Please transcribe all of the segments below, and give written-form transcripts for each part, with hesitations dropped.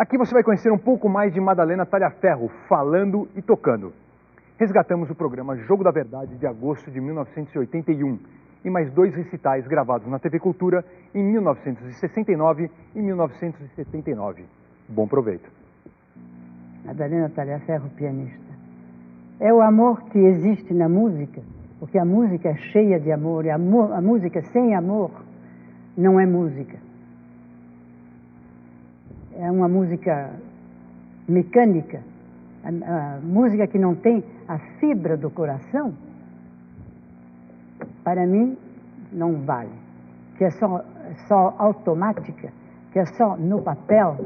Aqui você vai conhecer um pouco mais de Madalena Talhaferro, falando e tocando. Resgatamos o programa Jogo da Verdade de agosto de 1981 e mais 2 recitais gravados na TV Cultura em 1969 e 1979. Bom proveito. Madalena Talhaferro, pianista. É o amor que existe na música, porque a música é cheia de amor, e a música sem amor não é música. É uma música mecânica, a música que não tem a fibra do coração, para mim, não vale. Que é só automática, que é só no papel,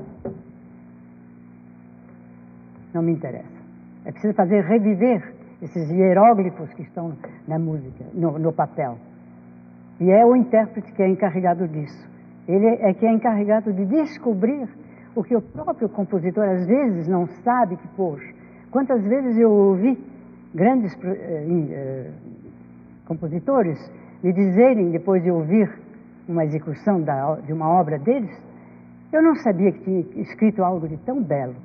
não me interessa. É preciso fazer reviver esses hieróglifos que estão na música, no papel. E é o intérprete que é encarregado disso. Ele é que é encarregado de descobrir o que o próprio compositor às vezes não sabe que pôs. Quantas vezes eu ouvi grandes compositores me dizerem, depois de ouvir uma execução de uma obra deles, eu não sabia que tinha escrito algo de tão belo.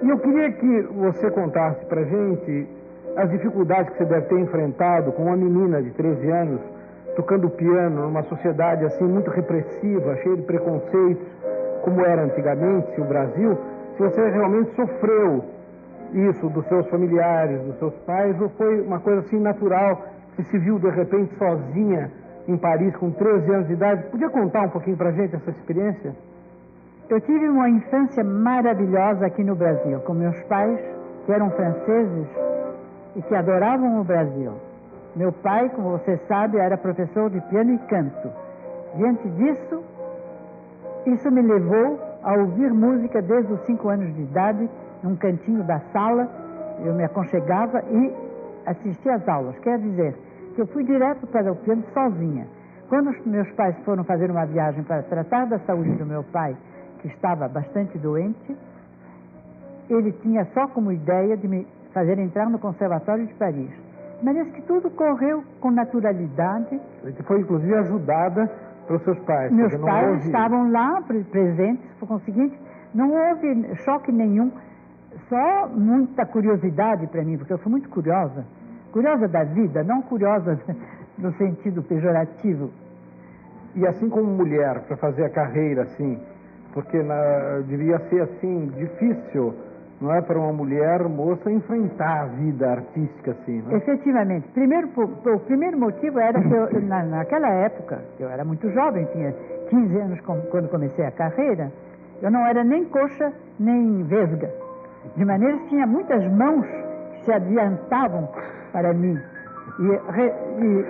E eu queria que você contasse pra gente as dificuldades que você deve ter enfrentado com uma menina de 13 anos tocando piano numa sociedade assim muito repressiva, cheia de preconceitos, como era antigamente o Brasil. Se você realmente sofreu isso dos seus familiares, dos seus pais, ou foi uma coisa assim natural, que se viu de repente sozinha em Paris com 13 anos de idade? Podia contar um pouquinho pra gente essa experiência? Eu tive uma infância maravilhosa aqui no Brasil, com meus pais, que eram franceses e que adoravam o Brasil. Meu pai, como você sabe, era professor de piano e canto. Diante disso, isso me levou a ouvir música desde os 5 anos de idade, num cantinho da sala. Eu me aconchegava e assistia às aulas. Quer dizer, que eu fui direto para o piano sozinha. Quando os meus pais foram fazer uma viagem para tratar da saúde do meu pai, que estava bastante doente, ele tinha só como ideia de me fazer entrar no Conservatório de Paris. Mas que tudo correu com naturalidade. Você foi, inclusive, ajudada pelos seus pais. Meus pais estavam lá presentes, por conseguinte, não houve choque nenhum, só muita curiosidade para mim, porque eu sou muito curiosa. Curiosa da vida, não curiosa no sentido pejorativo. E assim como mulher, para fazer a carreira assim, porque devia ser assim, difícil, não é, para uma mulher moça enfrentar a vida artística assim, não é? Efetivamente. O primeiro motivo era que eu, naquela época, eu era muito jovem, tinha 15 anos quando comecei a carreira, eu não era nem coxa, nem vesga. De maneira que tinha muitas mãos que se adiantavam para mim. E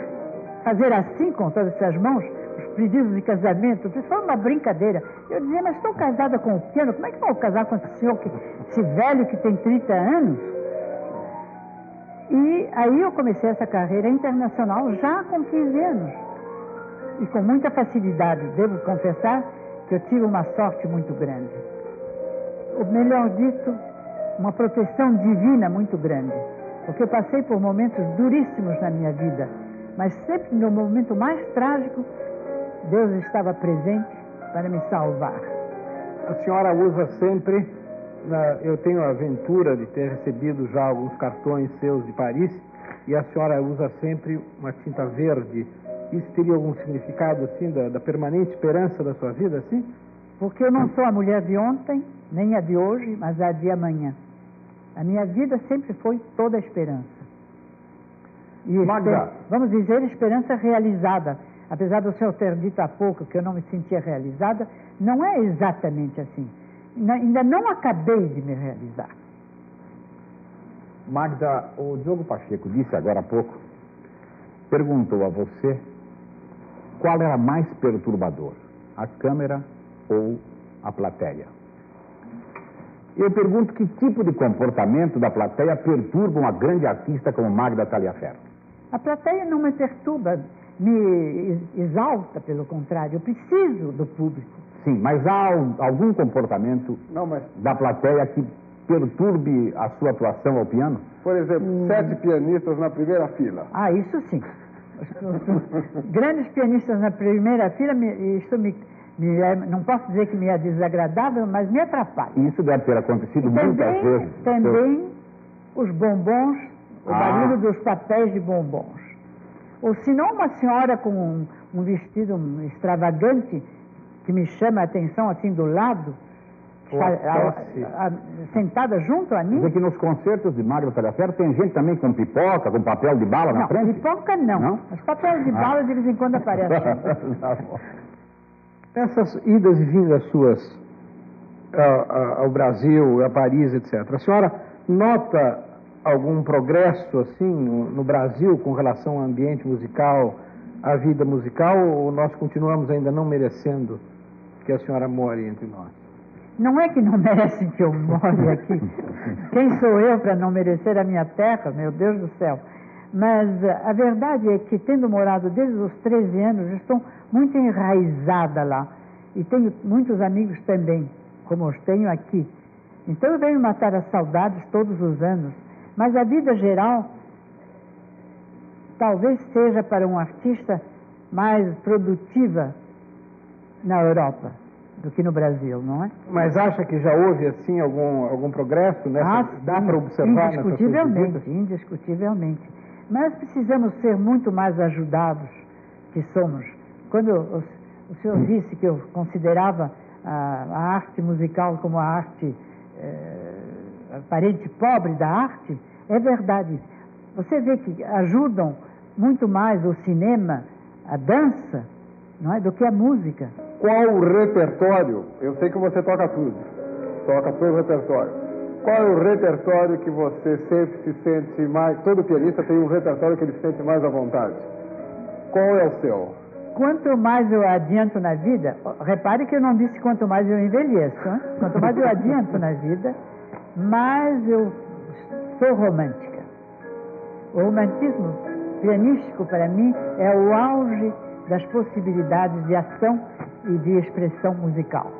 fazer assim com todas essas mãos, os pedidos de casamento, isso foi uma brincadeira. Eu dizia, mas estou casada com o piano, como é que vou casar com esse senhor, esse velho que tem 30 anos? E aí eu comecei essa carreira internacional já com 15 anos. E com muita facilidade, devo confessar que eu tive uma sorte muito grande. O melhor dito, uma proteção divina muito grande. Porque eu passei por momentos duríssimos na minha vida, mas sempre no momento mais trágico, Deus estava presente para me salvar. A senhora usa sempre, eu tenho a aventura de ter recebido já alguns cartões seus de Paris, e a senhora usa sempre uma tinta verde. Isso teria algum significado assim, da permanente esperança da sua vida, assim? Porque eu não sou a mulher de ontem, nem a de hoje, mas a de amanhã. A minha vida sempre foi toda esperança. E vamos dizer, esperança realizada. Apesar do senhor ter dito há pouco que eu não me sentia realizada, não é exatamente assim. Ainda não acabei de me realizar. Magda, o Diogo Pacheco disse agora há pouco, perguntou a você qual era mais perturbador, a câmera ou a plateia. Eu pergunto que tipo de comportamento da plateia perturba uma grande artista como Magda Taliaferro. A plateia não me perturba, me exalta, pelo contrário, eu preciso do público. Sim, mas há algum comportamento da plateia que perturbe a sua atuação ao piano? Por exemplo, 7 pianistas na primeira fila. Ah, isso sim. Os grandes pianistas na primeira fila, não posso dizer que me é desagradável, mas me atrapalha. Isso deve ter acontecido muitas vezes. Também os bombons, o barulho dos papéis de bombons. Ou se não, uma senhora com um vestido extravagante que me chama a atenção assim do lado, sentada junto a mim. Dizer que nos concertos de Magda Taliaferro tem gente também com pipoca, com papel de bala na frente? Pipoca não. Os papéis de bala de vez em quando aparecem. Essas idas e vindas suas ao Brasil, a Paris, etc. A senhora nota algum progresso assim no Brasil com relação ao ambiente musical, à vida musical, ou nós continuamos ainda não merecendo que a senhora more entre nós? Não é que não merecem que eu more aqui. Quem sou eu para não merecer a minha terra? Meu Deus do céu. Mas a verdade é que, tendo morado desde os 13 anos, estou muito enraizada lá. E tenho muitos amigos também, como os tenho aqui. Então eu venho matar as saudades todos os anos. Mas a vida geral talvez seja para um artista mais produtiva na Europa. do que no Brasil, não é? Mas acha que já houve, assim, algum progresso nessa? Dá para observar nessas suas visitas? Indiscutivelmente. Mas precisamos ser muito mais ajudados que somos. Quando o senhor disse que eu considerava a arte musical como a arte, a parente pobre da arte, é verdade. Você vê que ajudam muito mais o cinema, a dança, não é, do que a música. Qual o repertório? Eu sei que você toca tudo, toca todo o repertório. Qual é o repertório que você sempre se sente mais... Todo pianista tem um repertório que ele se sente mais à vontade. Qual é o seu? Quanto mais eu adianto na vida, repare que eu não disse quanto mais eu envelheço, hein? Quanto mais eu adianto na vida, mais eu sou romântica. O romantismo pianístico, para mim, é o auge das possibilidades de ação e de expressão musical.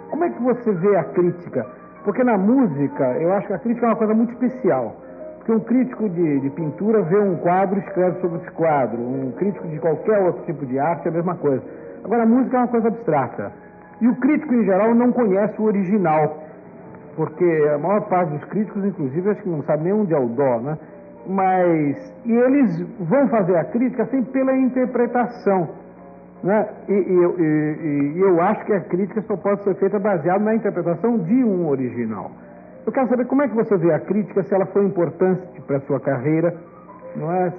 Como é que você vê a crítica? Porque na música, eu acho que a crítica é uma coisa muito especial. Porque um crítico de pintura vê um quadro e escreve sobre esse quadro. Um crítico de qualquer outro tipo de arte é a mesma coisa. Agora, a música é uma coisa abstrata. E o crítico, em geral, não conhece o original. Porque a maior parte dos críticos, inclusive, acho que não sabe nem onde é o dó, né? E eles vão fazer a crítica sempre pela interpretação, né? E eu acho que a crítica só pode ser feita baseada na interpretação de um original. Eu quero saber como é que você vê a crítica, se ela foi importante para a sua carreira, não é?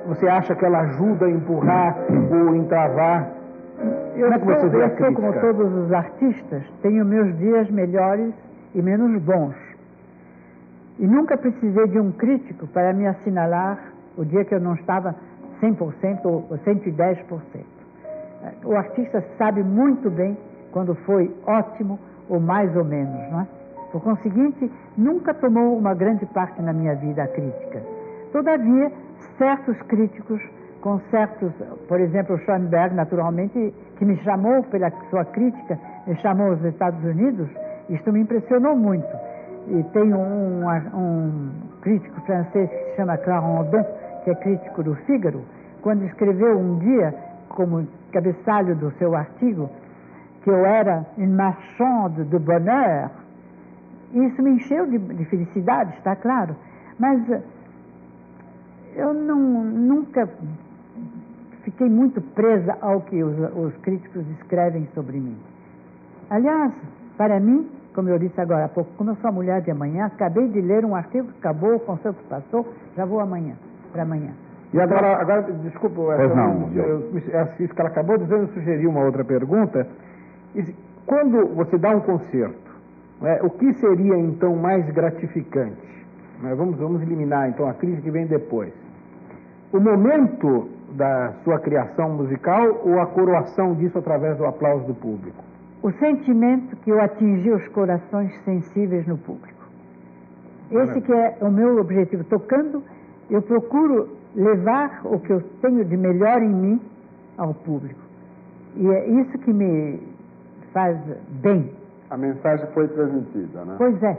Você acha que ela ajuda a empurrar ou entravar? Como é que você vê a crítica? Eu sou como todos os artistas, tenho meus dias melhores e menos bons. E nunca precisei de um crítico para me assinalar o dia que eu não estava 100% ou 110%. O artista sabe muito bem quando foi ótimo ou mais ou menos, não é? Por conseguinte, nunca tomou uma grande parte na minha vida a crítica. Todavia, certos críticos, com certos, por exemplo, o Schoenberg, naturalmente, que me chamou pela sua crítica, me chamou aos Estados Unidos, isto me impressionou muito. E tem um crítico francês que se chama Clarendon, que é crítico do Figaro, quando escreveu um dia, como cabeçalho do seu artigo, que eu era une marchande de bonheur. Isso me encheu de felicidade, está claro. Mas eu nunca fiquei muito presa ao que os críticos escrevem sobre mim. Aliás, para mim, como eu disse agora há pouco, como eu sou a mulher de amanhã, acabei de ler um artigo que acabou, o concerto passou, já vou para amanhã. E agora desculpa, isso que ela acabou dizendo, eu sugeri uma outra pergunta. Quando você dá um concerto, o que seria então mais gratificante? Vamos eliminar então a crítica que vem depois. O momento da sua criação musical ou a coroação disso através do aplauso do público? O sentimento que eu atingi os corações sensíveis no público. Esse que é o meu objetivo. Tocando, eu procuro levar o que eu tenho de melhor em mim ao público. E é isso que me faz bem. A mensagem foi transmitida, né? Pois é.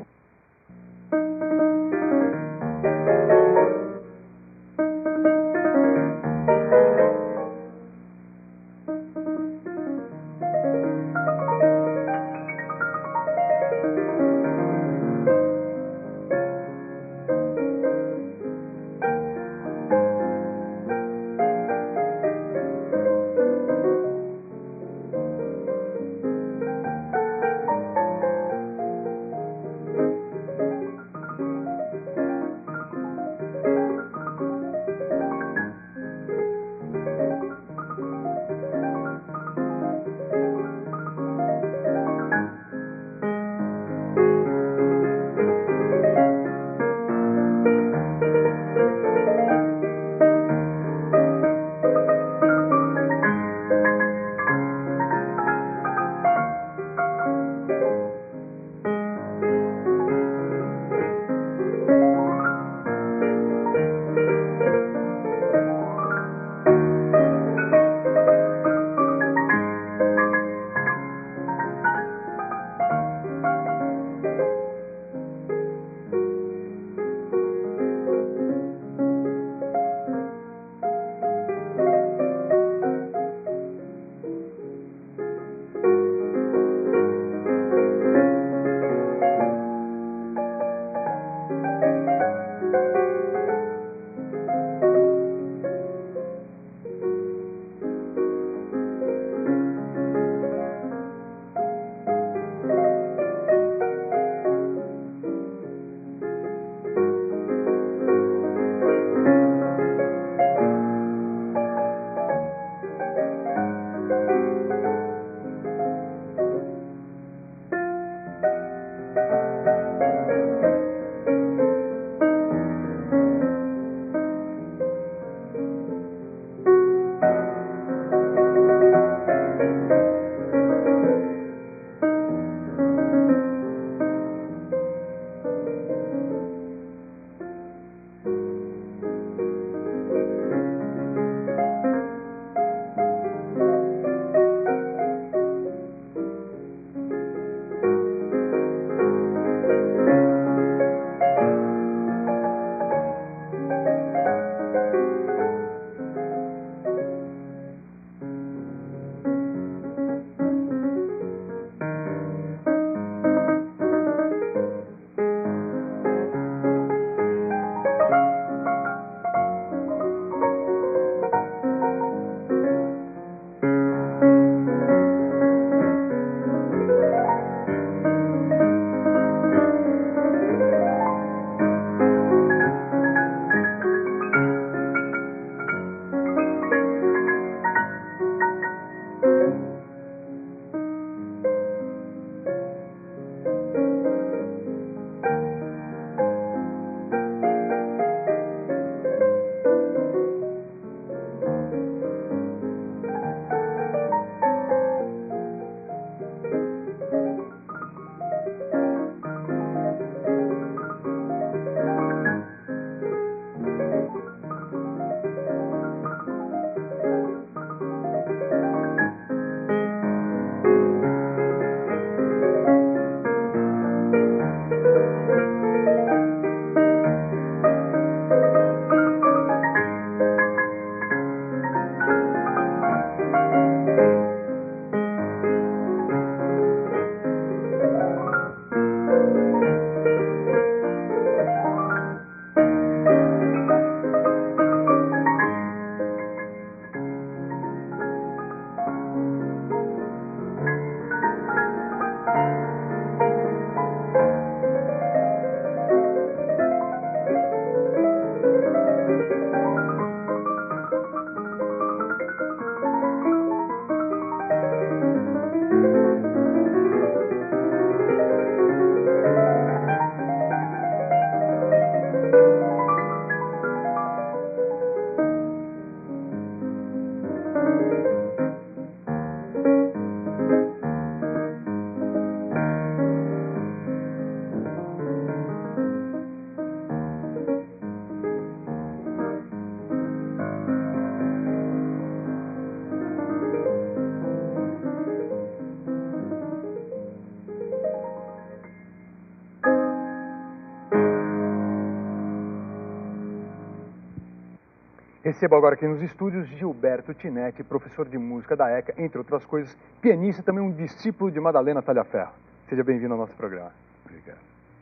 Recebo agora aqui nos estúdios Gilberto Tinetti, professor de música da ECA, entre outras coisas, pianista e também um discípulo de Madalena Tagliaferro. Seja bem-vindo ao nosso programa. Obrigado.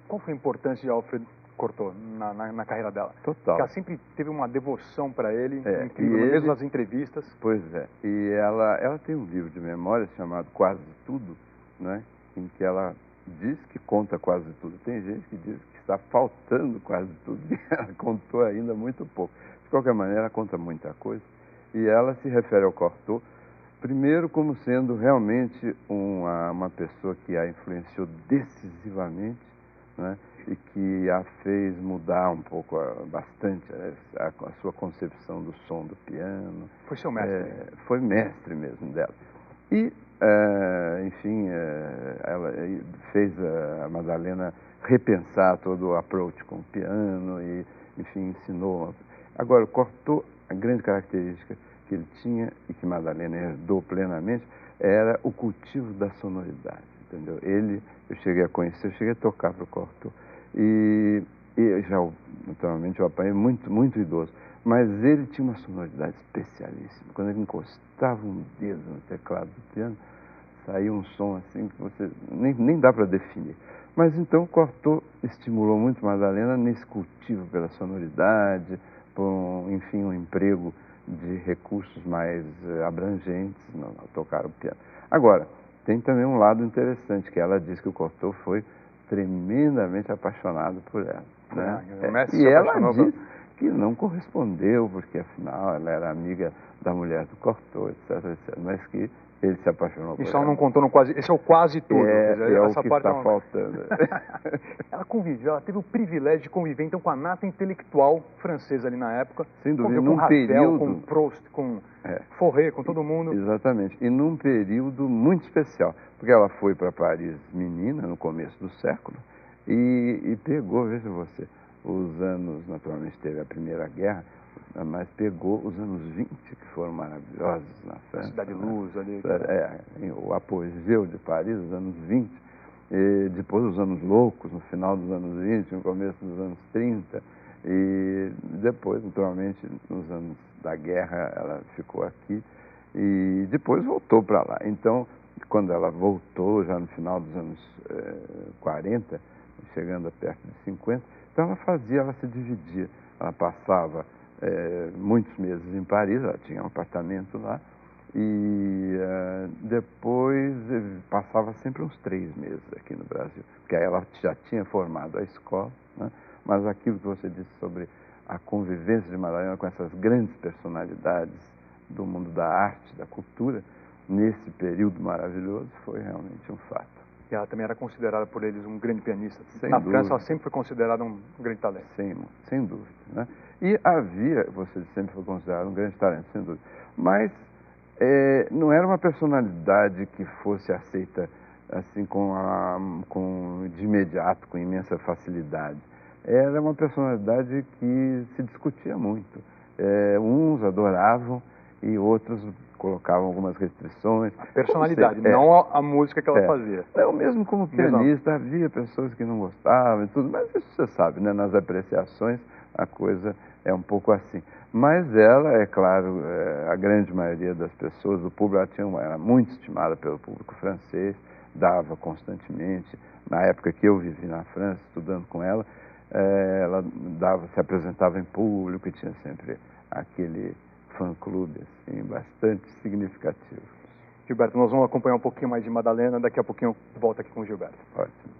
Qual foi a importância de Alfred Cortot na carreira dela? Total. Porque ela sempre teve uma devoção para ele, incrível, e mesmo nas entrevistas. Pois é. E ela tem um livro de memórias chamado Quase Tudo, né? Em que ela diz que conta quase tudo. Tem gente que diz que está faltando quase tudo, e ela contou ainda muito pouco. De qualquer maneira, ela conta muita coisa. E ela se refere ao Cortot, primeiro como sendo realmente uma pessoa que a influenciou decisivamente, né? E que a fez mudar um pouco, bastante, a sua concepção do som do piano. Foi seu mestre. Foi mestre mesmo dela. E, enfim, ela fez a Madalena repensar todo o approach com o piano e, enfim, ensinou. Agora, Cortot, a grande característica que ele tinha e que Madalena herdou plenamente era o cultivo da sonoridade, entendeu? Eu cheguei a conhecer, eu cheguei a tocar para o Cortot. E já, naturalmente, eu apanhei muito idoso. Mas ele tinha uma sonoridade especialíssima. Quando ele encostava um dedo no teclado do piano, saía um som assim que você nem dá para definir. Mas então Cortot estimulou muito Madalena nesse cultivo pela sonoridade, por, enfim, um emprego de recursos mais abrangentes ao tocar o piano. Agora, tem também um lado interessante, que ela diz que o Cortot foi tremendamente apaixonado por ela. Né? E ela diz que não correspondeu, porque afinal ela era amiga da mulher do Cortot, etc, mas que ele se apaixonou por ela. Isso ela não contou no quase... Esse é o quase tudo. Essa o que parte está faltando. Ela conviveu, ela teve o privilégio de conviver então com a nata intelectual francesa ali na época. Sem dúvida, com Ravel, período... com Proust, com Fauré, com todo mundo. Exatamente, e num período muito especial, porque ela foi para Paris menina, no começo do século, e pegou, veja você, os anos, naturalmente teve a Primeira Guerra, mas pegou os anos 20, que foram maravilhosos na França. Cidade Luz ali. O apogeu de Paris, os anos 20, e depois os anos loucos, no final dos anos 20, no começo dos anos 30, e depois, naturalmente, nos anos da guerra, ela ficou aqui, e depois voltou para lá. Então, quando ela voltou, já no final dos anos 40, chegando a perto de 50, então ela se dividia, ela passava muitos meses em Paris, ela tinha um apartamento lá, e depois passava sempre uns 3 meses aqui no Brasil, porque aí ela já tinha formado a escola, né? Mas aquilo que você disse sobre a convivência de Madalena com essas grandes personalidades do mundo da arte, da cultura, nesse período maravilhoso, foi realmente um fato. E ela também era considerada por eles um grande pianista. Sem Na dúvida. França ela sempre foi considerada um grande talento. Sem dúvida. Né? E você sempre foi considerado um grande talento, sem dúvida. Mas não era uma personalidade que fosse aceita assim de imediato, com imensa facilidade. Era uma personalidade que se discutia muito. Uns adoravam e outros colocavam algumas restrições. A personalidade, não a música que ela fazia. Não, mesmo como pianista, havia pessoas que não gostavam e tudo, mas isso você sabe, né? Nas apreciações a coisa é um pouco assim. Mas ela, é claro, a grande maioria das pessoas, do público, era muito estimada pelo público francês, dava constantemente. Na época que eu vivi na França, estudando com ela, ela se apresentava em público e tinha sempre aquele fã-clube assim, bastante significativo. Gilberto, nós vamos acompanhar um pouquinho mais de Madalena, daqui a pouquinho eu volto aqui com o Gilberto. Ótimo.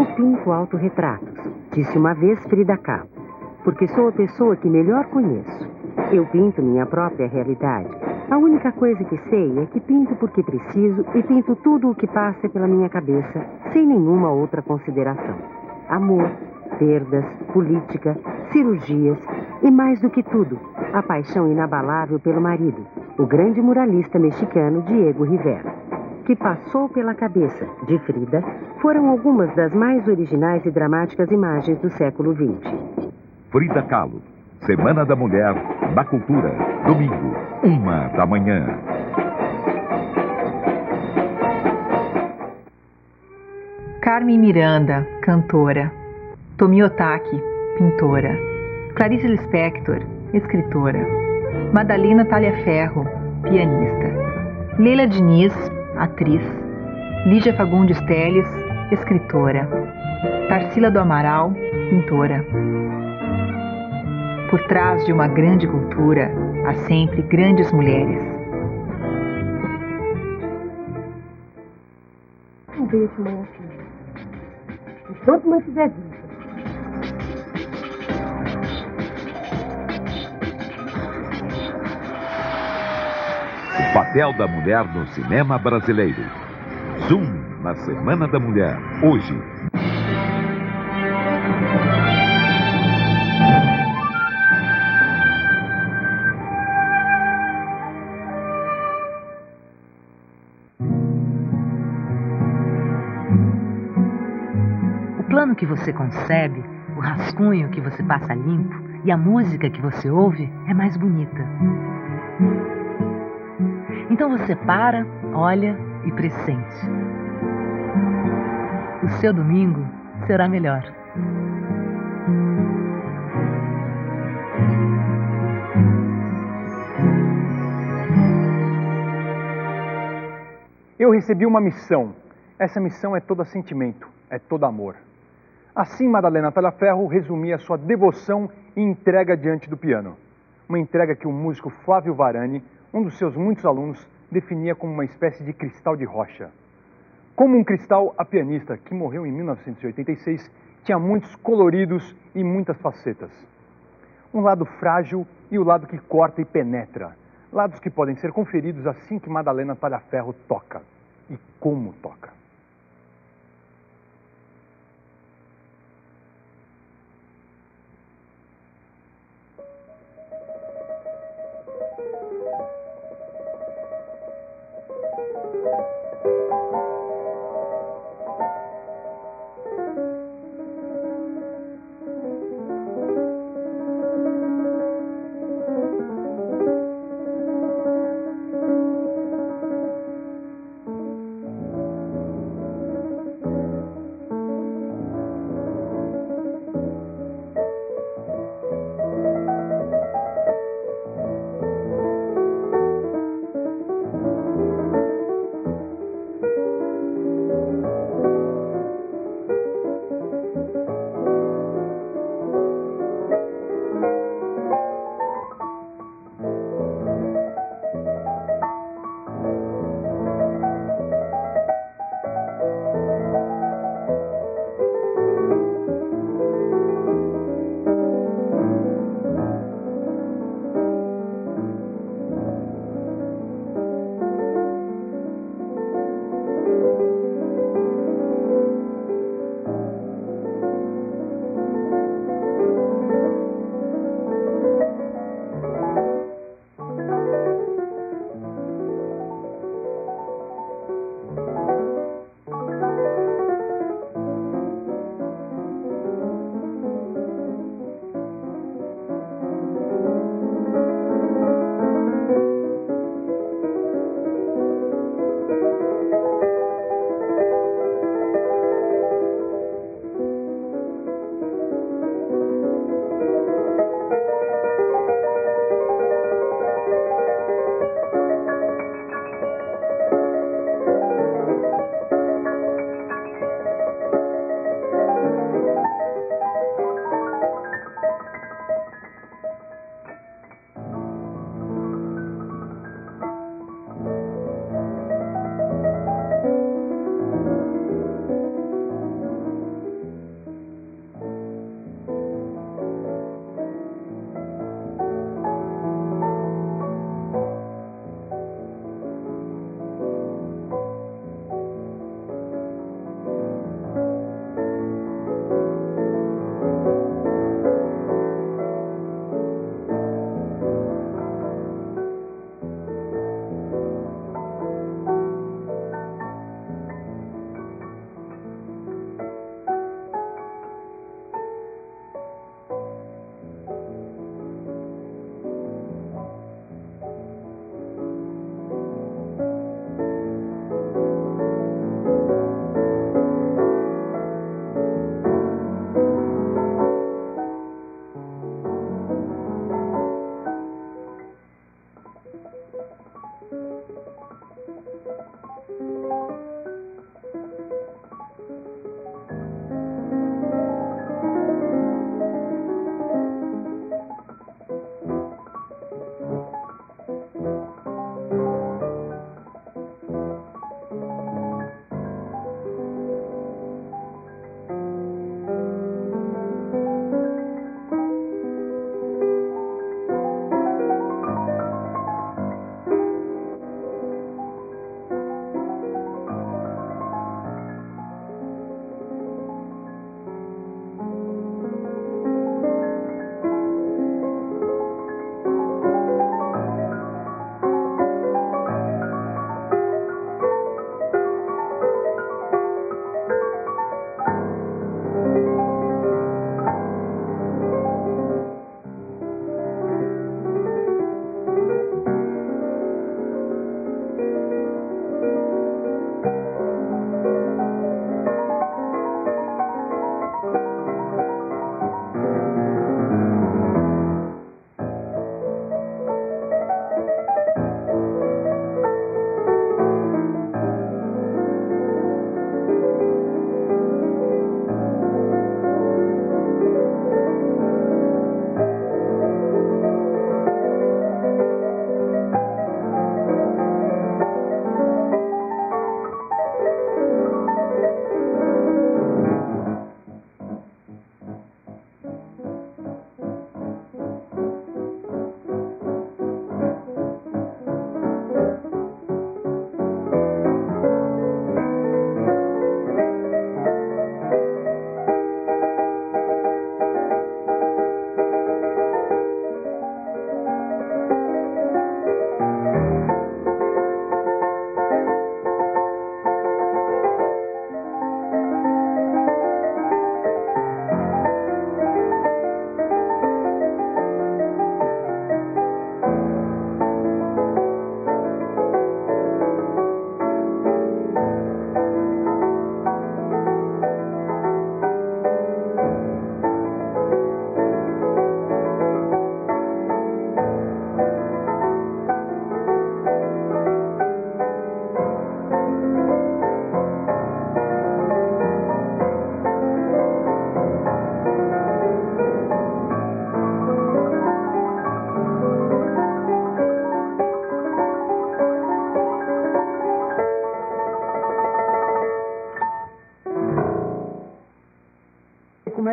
Eu pinto autorretratos, disse uma vez Frida Kahlo, porque sou a pessoa que melhor conheço. Eu pinto minha própria realidade. A única coisa que sei é que pinto porque preciso e pinto tudo o que passa pela minha cabeça, sem nenhuma outra consideração. Amor, perdas, política, cirurgias e, mais do que tudo, a paixão inabalável pelo marido, o grande muralista mexicano Diego Rivera. Que passou pela cabeça de Frida foram algumas das mais originais e dramáticas imagens do século XX. Frida Kahlo, Semana da Mulher, na Cultura, domingo, 1h. Carmen Miranda, cantora. Tomie Otaki, pintora. Clarice Lispector, escritora. Madalena Talhaferro, pianista. Leila Diniz, atriz. Lígia Fagundes Telles, escritora. Tarsila do Amaral, pintora. Por trás de uma grande cultura, há sempre grandes mulheres. Não veio de manhã assim. Enquanto não tiver vivo. Papel da mulher no cinema brasileiro. Zoom na Semana da Mulher, hoje. O plano que você concebe, o rascunho que você passa limpo e a música que você ouve é mais bonita. Então você para, olha e pressente. O seu domingo será melhor. Eu recebi uma missão. Essa missão é toda sentimento, é todo amor. Assim, Madalena Talhaferro resumia sua devoção e entrega diante do piano. Uma entrega que o músico Flávio Varani, um dos seus muitos alunos, definia como uma espécie de cristal de rocha. Como um cristal, a pianista, que morreu em 1986, tinha muitos coloridos e muitas facetas. Um lado frágil e o lado que corta e penetra. Lados que podem ser conferidos assim que Madalena Talhaferro toca. E como toca.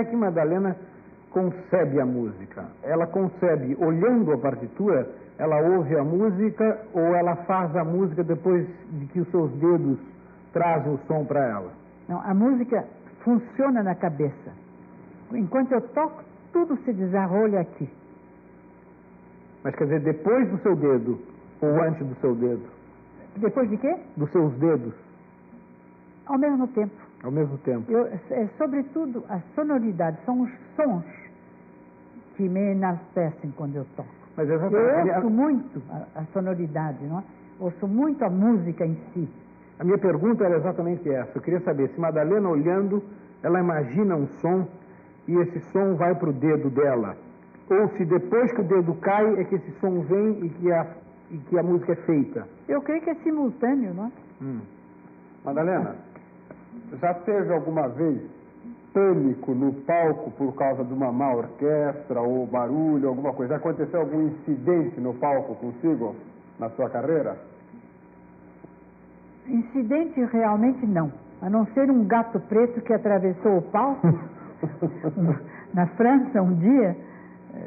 é que Madalena concebe a música? Ela concebe olhando a partitura, ela ouve a música ou ela faz a música depois de que os seus dedos trazem o som para ela? Não, a música funciona na cabeça. Enquanto eu toco, tudo se desarrolha aqui. Mas quer dizer, depois do seu dedo ou antes do seu dedo? Depois de quê? Dos seus dedos. Ao mesmo tempo. Ao mesmo tempo. Sobretudo, a sonoridade, são os sons que me enaltecem quando eu toco. Mas eu ouço muito a sonoridade, não é? Ouço muito a música em si. A minha pergunta era exatamente essa. Eu queria saber se Madalena, olhando, ela imagina um som e esse som vai para o dedo dela. Ou se depois que o dedo cai é que esse som vem e que a música é feita. Eu creio que é simultâneo, não é? Madalena, já teve alguma vez pânico no palco por causa de uma má orquestra ou barulho, alguma coisa? Aconteceu algum incidente no palco consigo, na sua carreira? Incidente realmente não, a não ser um gato preto que atravessou o palco na França um dia,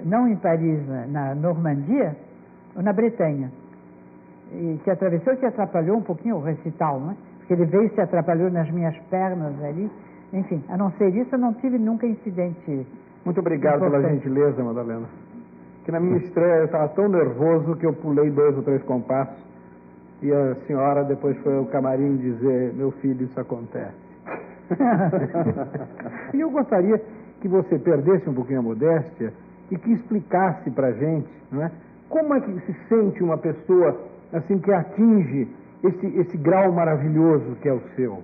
não em Paris, na Normandia, ou na Bretanha, e que atravessou e que atrapalhou um pouquinho o recital, não é? Porque ele veio e se atrapalhou nas minhas pernas ali. Enfim, a não ser isso, eu não tive nunca incidente. Muito obrigado pela gentileza, Madalena. Que na minha estreia eu estava tão nervoso que eu pulei 2 ou 3 compassos e a senhora depois foi ao camarim dizer: meu filho, isso acontece. E eu gostaria que você perdesse um pouquinho a modéstia e que explicasse pra gente, não é? Como é que se sente uma pessoa assim que atinge esse grau maravilhoso que é o seu?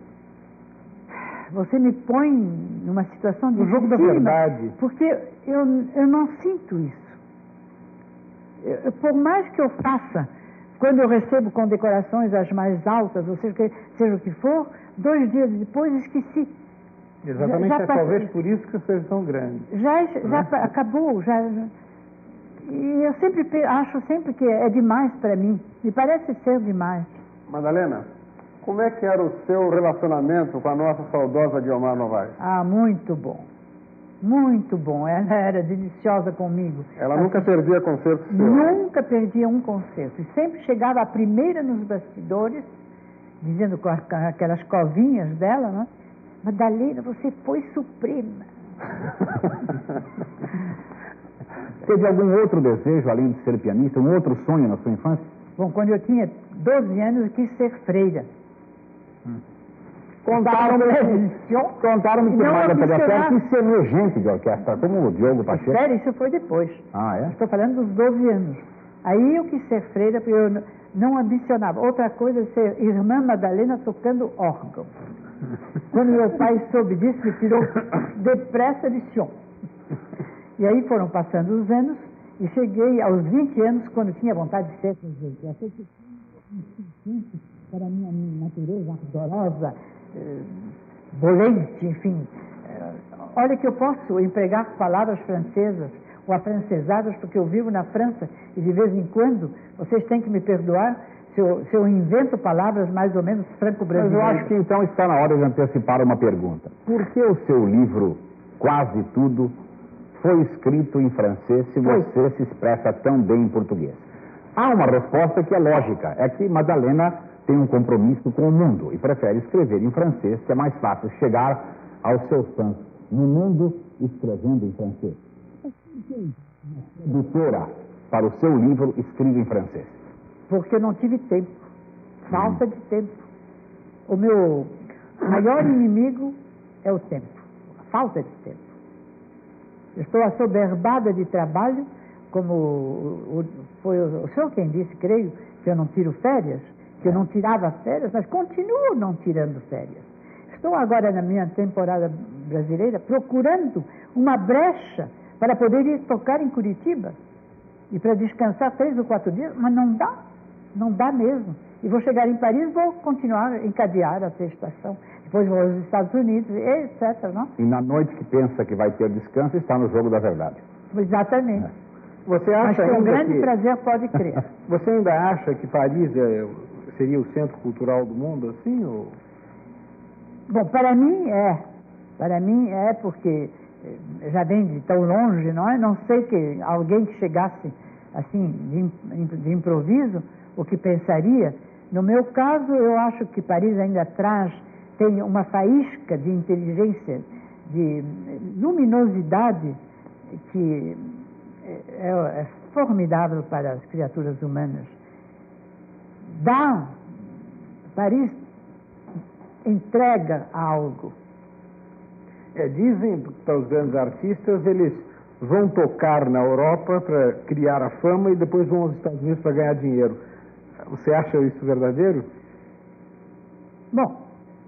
Você me põe numa situação de no jogo da verdade. Porque eu não sinto isso. Por mais que eu faça, quando eu recebo condecorações as mais altas, ou seja o que for, 2 dias depois esqueci. Exatamente, talvez por isso que eu seja tão grande. Já acabou, e eu acho sempre que é demais para mim. Me parece ser demais. Madalena, como é que era o seu relacionamento com a nossa saudosa Guiomar Novaes? Ah, muito bom. Muito bom. Ela era deliciosa comigo. Ela nunca perdia concerto seu? Nunca perdia um concerto. E sempre chegava a primeira nos bastidores, dizendo com aquelas covinhas dela, né? Madalena, você foi suprema. Teve algum outro desejo, além de ser pianista, um outro sonho na sua infância? Bom, quando eu tinha 12 anos, eu quis ser freira. Contaram-me que Maria Pellicer quis ser regente de orquestra, como o Diogo Pacheco. Sério, isso foi depois. Ah, é? Estou falando dos 12 anos. Aí eu quis ser freira, porque eu não ambicionava. Outra coisa é ser irmã Madalena tocando órgão. Quando meu pai soube disso, me tirou depressa de chão. E aí foram passando os anos, e cheguei aos 20 anos, quando tinha vontade de ser regente. Eu achei que para a minha natureza ardorosa, bolente, enfim. Olha que eu posso empregar palavras francesas ou afrancesadas, porque eu vivo na França e de vez em quando, vocês têm que me perdoar se eu invento palavras mais ou menos franco-brasileiras. Mas eu acho que então está na hora de antecipar uma pergunta. Por que o seu livro, Quase Tudo, foi escrito em francês se você se expressa tão bem em português? Há uma resposta que é lógica, é que Madalena tem um compromisso com o mundo e prefere escrever em francês, que é mais fácil chegar aos seus fãs no mundo escrevendo em francês. Doutora, para o seu livro escrito em francês? Porque eu não tive tempo, falta de tempo. O meu maior inimigo é o tempo, a falta de tempo. Eu estou assoberbada de trabalho, como foi o senhor quem disse, creio, que eu não tiro férias, que eu não tirava férias, mas continuo não tirando férias. Estou agora na minha temporada brasileira procurando uma brecha para poder ir tocar em Curitiba e para descansar 3 ou 4 dias, mas não dá mesmo. E vou chegar em Paris, vou continuar a encadear até a estação. Depois vou aos Estados Unidos, etc. Não? E na noite que pensa que vai ter descanso, está no jogo da verdade. Exatamente. Você acha mas com grande prazer, pode crer. Você ainda acha que Paris seria o centro cultural do mundo, assim? Ou... Bom, para mim é. Para mim é porque já vem de tão longe, não é? Não sei que alguém que chegasse assim, de improviso, o que pensaria. No meu caso, eu acho que Paris ainda traz, tem uma faísca de inteligência, de luminosidade, que é formidável para as criaturas humanas. Paris entrega algo. Dizem para os grandes artistas, eles vão tocar na Europa para criar a fama e depois vão aos Estados Unidos para ganhar dinheiro. Você acha isso verdadeiro? Bom,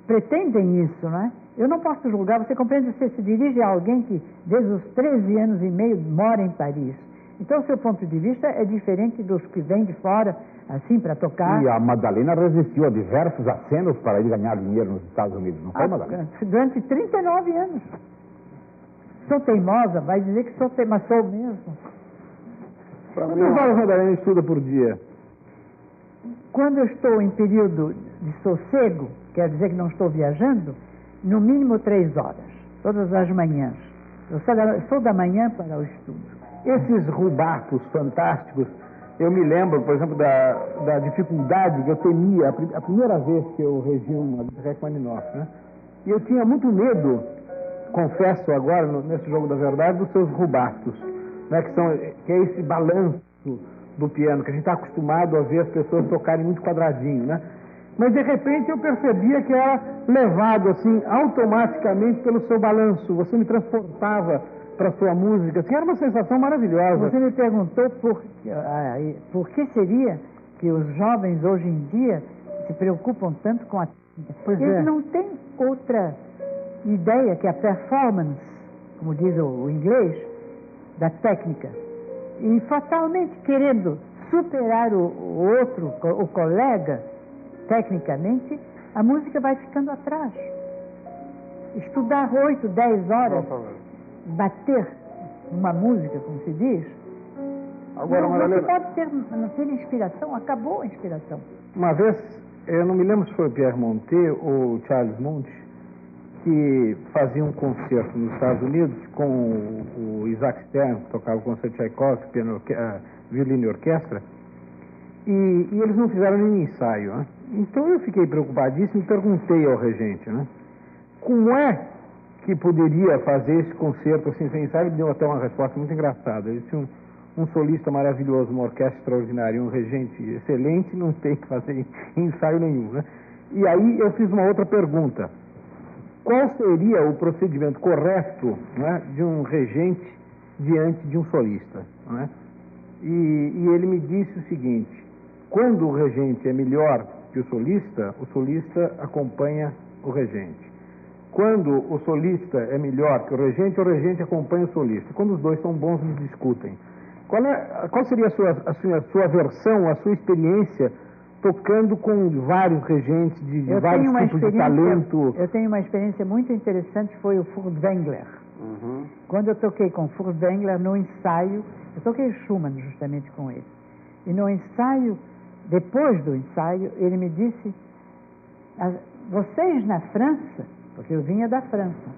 pretendem isso, não é? Eu não posso julgar, você compreende, você se dirige a alguém que desde os 13 anos e meio mora em Paris. Então, o seu ponto de vista é diferente dos que vêm de fora, assim, para tocar. E a Madalena resistiu a diversos acenos para ir ganhar dinheiro nos Estados Unidos, não foi, Madalena? Durante 39 anos. Sou teimosa, vai dizer que sou teimosa, sou mesmo. Quantas horas a Madalena estuda por dia? Quando eu estou em período de sossego, quer dizer que não estou viajando, no mínimo 3 horas, todas as manhãs. Eu sou da manhã para o estudo. Esses rubatos fantásticos, eu me lembro, por exemplo, da dificuldade que eu temia a primeira vez que eu regi uma Rachmaninoff, né? E eu tinha muito medo, confesso agora, nesse jogo da verdade, dos seus rubatos, né? Que é esse balanço do piano, que a gente está acostumado a ver as pessoas tocarem muito quadradinho, né? Mas, de repente, eu percebia que era levado, assim, automaticamente pelo seu balanço. Você me transportava para a sua música, assim, era uma sensação maravilhosa. Você me perguntou por que seria que os jovens, hoje em dia, se preocupam tanto com a técnica. Eles não têm outra ideia que a performance, como diz o inglês, da técnica. E fatalmente querendo superar o outro, o colega, tecnicamente, a música vai ficando atrás. Estudar 8, 10 horas, bater uma música, como se diz, agora, você pode não ter inspiração, acabou a inspiração. Uma vez, eu não me lembro se foi o Pierre Montet ou Charles Monte, que fazia um concerto nos Estados Unidos com o Isaac Stern, que tocava o concerto Tchaikovsky, violino e orquestra, e eles não fizeram nenhum ensaio, né? Então eu fiquei preocupadíssimo e perguntei ao regente, né? Como é que poderia fazer esse concerto assim sem ensaio? Ele deu até uma resposta muito engraçada. Ele tinha um solista maravilhoso, uma orquestra extraordinária, um regente excelente, não tem que fazer ensaio nenhum, né? E aí eu fiz uma outra pergunta. Qual seria o procedimento correto, né, de um regente diante de um solista, né? E ele me disse o seguinte: quando o regente é melhor que o solista acompanha o regente. Quando o solista é melhor que o regente acompanha o solista. Quando os dois são bons, eles discutem. Qual seria a sua versão, a sua experiência tocando com vários regentes de vários tipos de talento? Eu tenho uma experiência muito interessante, foi o Furtwängler. Quando eu toquei com Furtwängler no ensaio, eu toquei Schumann justamente com ele. E no ensaio, depois do ensaio, ele me disse: vocês na França, porque eu vinha da França,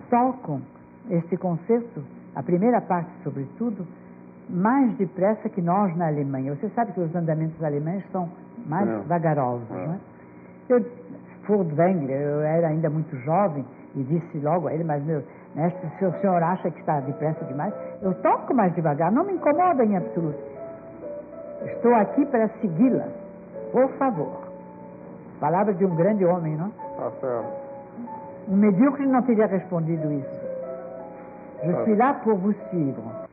tocam este concerto, a primeira parte sobretudo, mais depressa que nós na Alemanha. Você sabe que os andamentos alemães são mais vagarosos, não é? Furtwängler, eu era ainda muito jovem e disse logo a ele: mas meu mestre, se o senhor acha que está depressa demais, eu toco mais devagar, não me incomoda em absoluto. Estou aqui para segui-la, por favor. Palavra de um grande homem, não? Tá certo. Um medíocre não teria respondido isso. Je suis là pour vous suivre.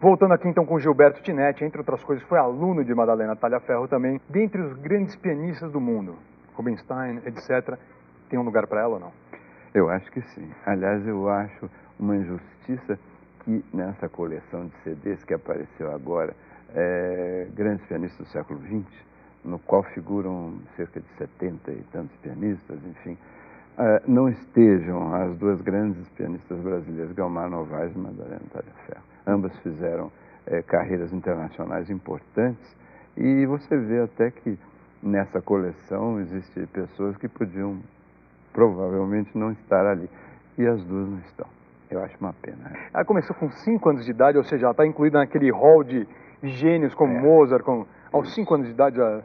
Voltando aqui então com Gilberto Tinetti, entre outras coisas, foi aluno de Madalena Tagliaferro também. Dentre os grandes pianistas do mundo, Rubinstein, etc., tem um lugar para ela ou não? Eu acho que sim. Aliás, eu acho uma injustiça que nessa coleção de CDs que apareceu agora, grandes pianistas do século XX, no qual figuram cerca de 70 e tantos pianistas, enfim, não estejam as duas grandes pianistas brasileiras, Guiomar Novaes e Madalena Tagliaferro. Ambas fizeram carreiras internacionais importantes e você vê até que nessa coleção existem pessoas que podiam provavelmente não estar ali. E as duas não estão. Eu acho uma pena. Ela começou com 5 anos de idade, ou seja, ela está incluída naquele hall de gênios como Mozart. Aos 5 anos de idade já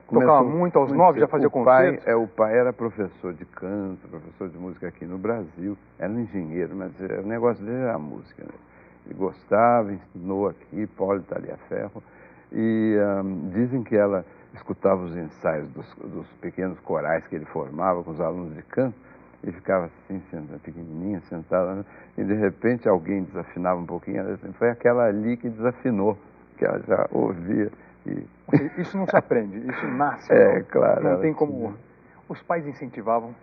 tocava muito, aos 9 já fazia concertos. O pai era professor de canto, professor de música aqui no Brasil. Era um engenheiro, mas o negócio dele era a música, né? Ele gostava, ensinou aqui, Paulo Tagliaferro. E dizem que ela escutava os ensaios dos pequenos corais que ele formava com os alunos de canto e ficava assim, pequenininha, sentada, né? E de repente alguém desafinava um pouquinho, ela assim, foi aquela ali que desafinou, que ela já ouvia. Isso não se aprende, isso nasce. Claro. Não tem como. Os pais incentivavam?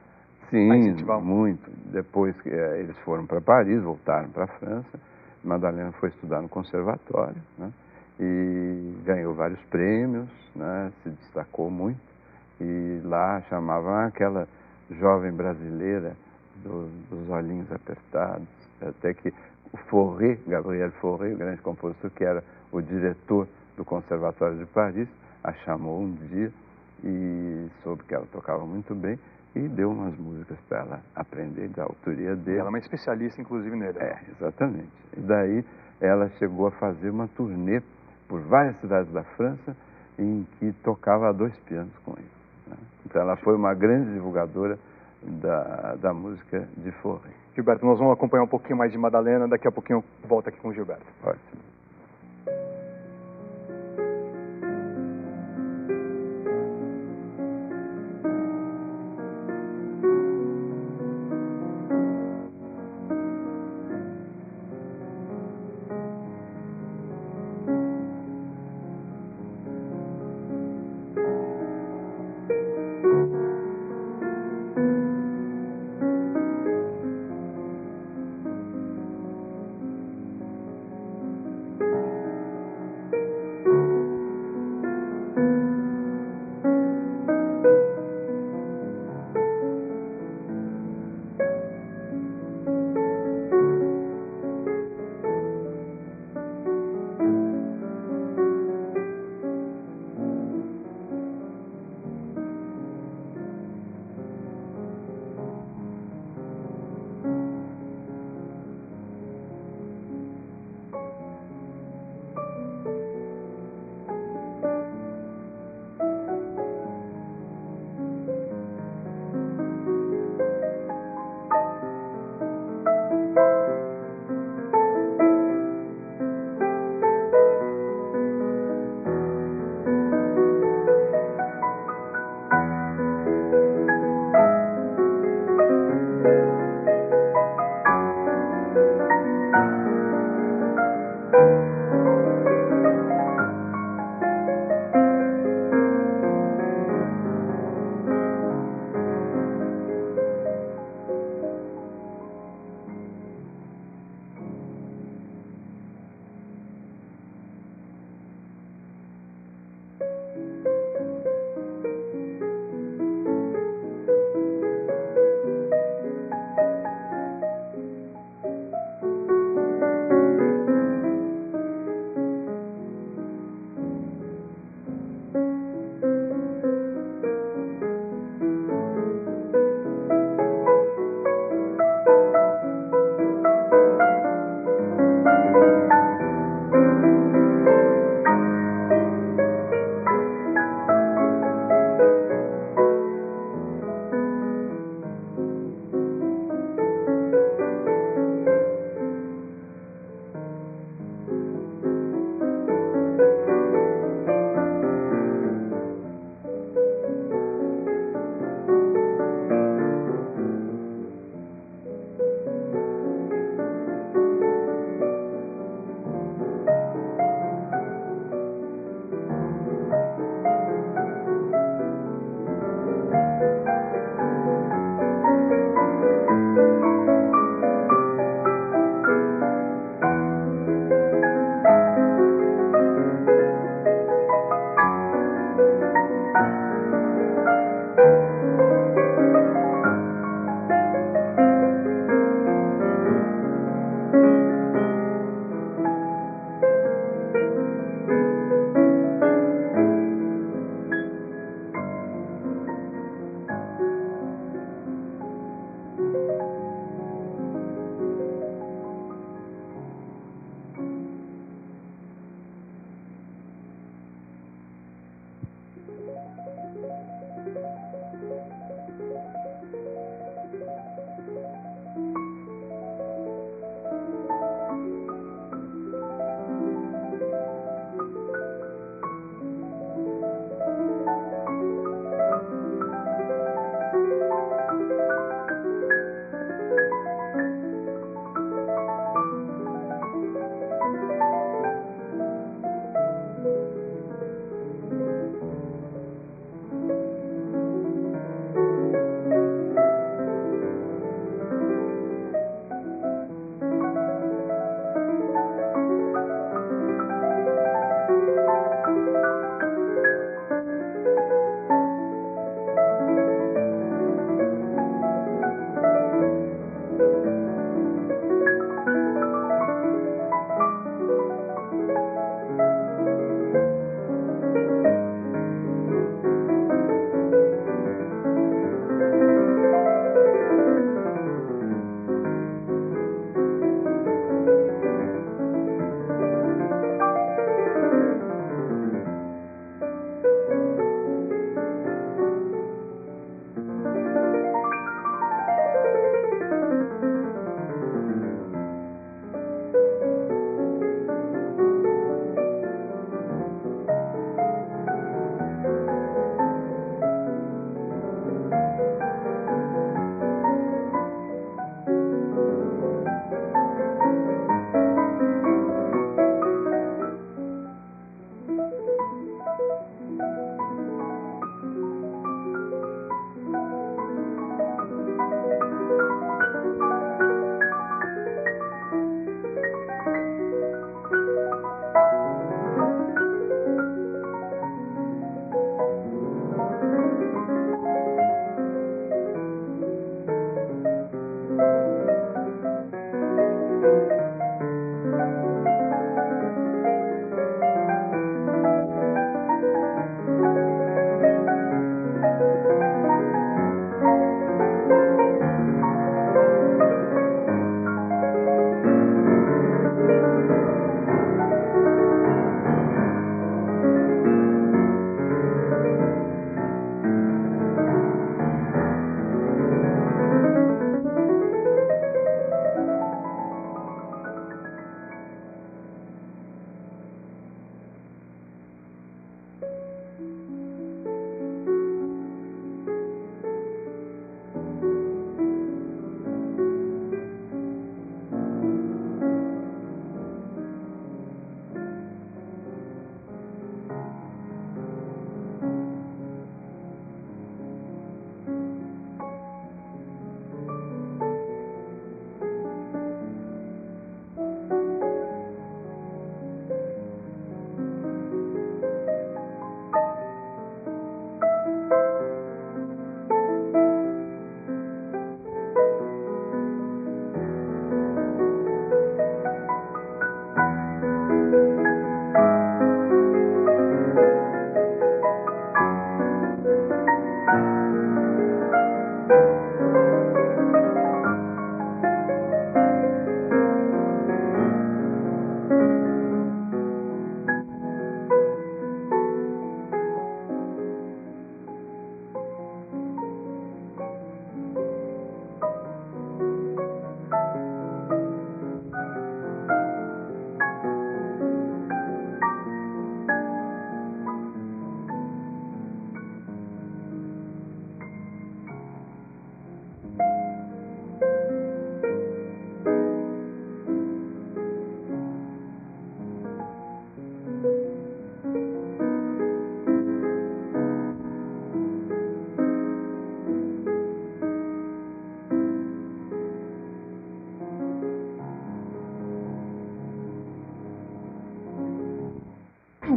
Sim, muito. Depois que eles foram para Paris, voltaram para a França, Madalena foi estudar no conservatório, né? E ganhou vários prêmios, né? Se destacou muito. E lá chamavam aquela jovem brasileira dos olhinhos apertados. Até que o Fauré, Gabriel Fauré, o grande compositor, que era o diretor do Conservatório de Paris, a chamou um dia e soube que ela tocava muito bem e deu umas músicas para ela aprender da autoria dele. Ela é uma especialista, inclusive, nele. Exatamente. E daí ela chegou a fazer uma turnê por várias cidades da França em que tocava a 2 pianos com ele, né? Então ela foi uma grande divulgadora da música de Fauré. Gilberto, nós vamos acompanhar um pouquinho mais de Madalena, daqui a pouquinho eu volto aqui com o Gilberto. Ótimo.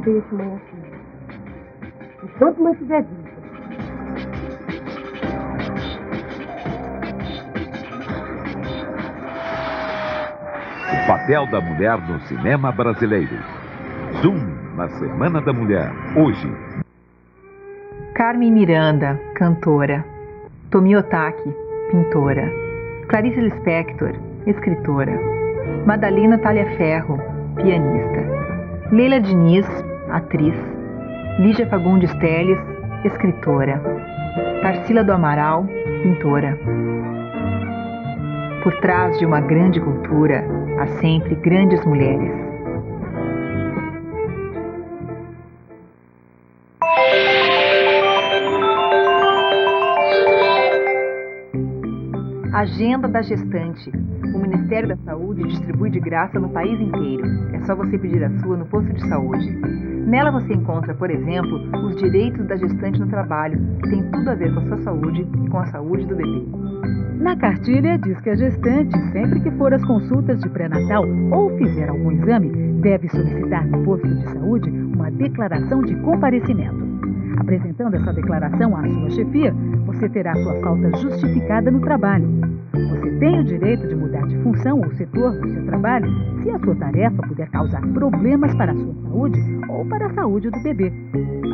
deixe mãe assim. Enquanto mãe estiver viva. O papel da mulher no cinema brasileiro. Zoom na Semana da Mulher. Hoje. Carmen Miranda, cantora. Tomi Otaki, pintora. Clarice Lispector, escritora. Madalena Talhaferro, pianista. Leila Diniz, atriz. Lígia Fagundes Telles, escritora. Tarsila do Amaral, pintora. Por trás de uma grande cultura, há sempre grandes mulheres. Agenda da Gestante. O Ministério da Saúde distribui de graça no país inteiro. É só você pedir a sua no posto de saúde. Nela você encontra, por exemplo, os direitos da gestante no trabalho, que tem tudo a ver com a sua saúde e com a saúde do bebê. Na cartilha diz que a gestante, sempre que for às consultas de pré-natal ou fizer algum exame, deve solicitar no posto de saúde uma declaração de comparecimento. Apresentando essa declaração à sua chefia, você terá sua falta justificada no trabalho. Você tem o direito de mudar de função ou setor do seu trabalho se a sua tarefa puder causar problemas para a sua saúde ou para a saúde do bebê.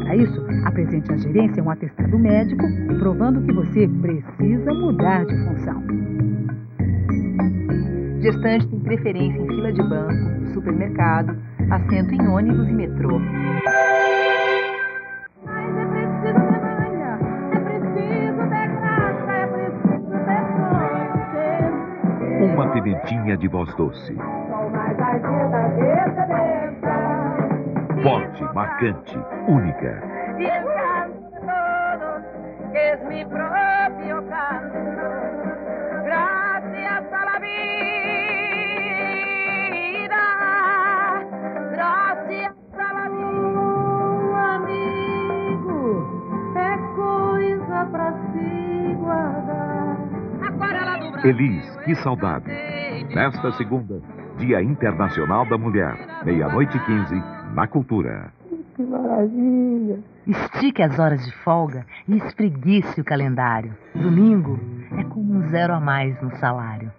Para isso, apresente à gerência um atestado médico provando que você precisa mudar de função. Gestante tem preferência em fila de banco, supermercado, assento em ônibus e metrô. Uma pimentinha de voz doce. Forte, marcante, única. Elis, que saudade. Nesta segunda, Dia Internacional da Mulher, 00:15, na Cultura. Que maravilha! Estique as horas de folga e espreguice o calendário. Domingo é como um 0 a mais no salário.